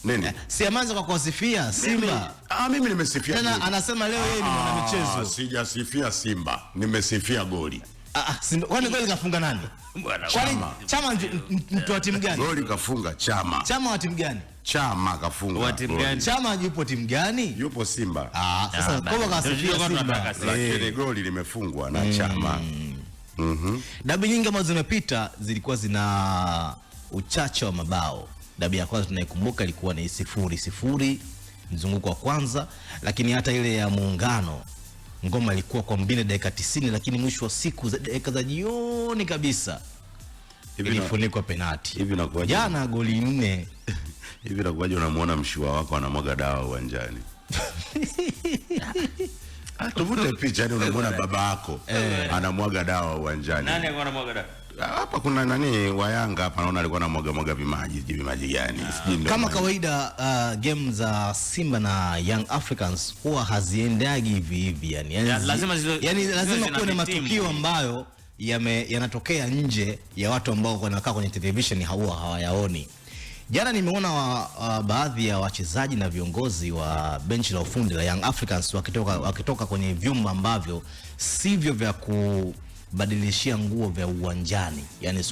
Nini? Si ameanza kwa kuwasifia Simba. Mimi nimesifia. Tena anasema leo yeye ni mwana michezo. Sijasifia Simba, nimesifia goli. Kwani goli kafunga nani? Chama mtu wa timu gani? Goli kafunga Chama. Chama wa timu gani? Chama kafunga. Wa timu gani? Chama yupo timu gani? Yupo Simba. Sasa kwa kasifia Simba. Lakini goli limefungwa na Chama. Dabi nyingi ambazo zimepita zilikuwa zina uchache wa mabao. Dabi ya kwanza tunaikumbuka ilikuwa ni 0-0 mzunguko wa kwanza, lakini hata ile ya Muungano ngoma ilikuwa kwa mbili dakika 90, lakini mwisho wa siku dakika za jioni kabisa ilifunikwa penalti. Hivi nakuaje? Jana goli 4. Hivi nakuaje unamuona mshua wako anamwaga dawa uwanjani? Tuvute picha, yani unamuona baba yako anamwaga dawa uwanjani. Nani alikuwa anamwaga dawa? Hapa kuna nani wa Yanga hapa naona alikuwa anamwaga vimaji gani? Kama kawaida game za Simba na Young Africans huwa haziendagi hivi yani lazima kuwe na matukio ambayo yanatokea nje ya watu ambao wanakaa kwenye television hawayaoni. Jana nimeona baadhi ya wachezaji na viongozi wa benchi la ufundi la Young Africans wakitoka kwenye vyumba ambavyo sivyo vya kubadilishia nguo vya uwanjani, yani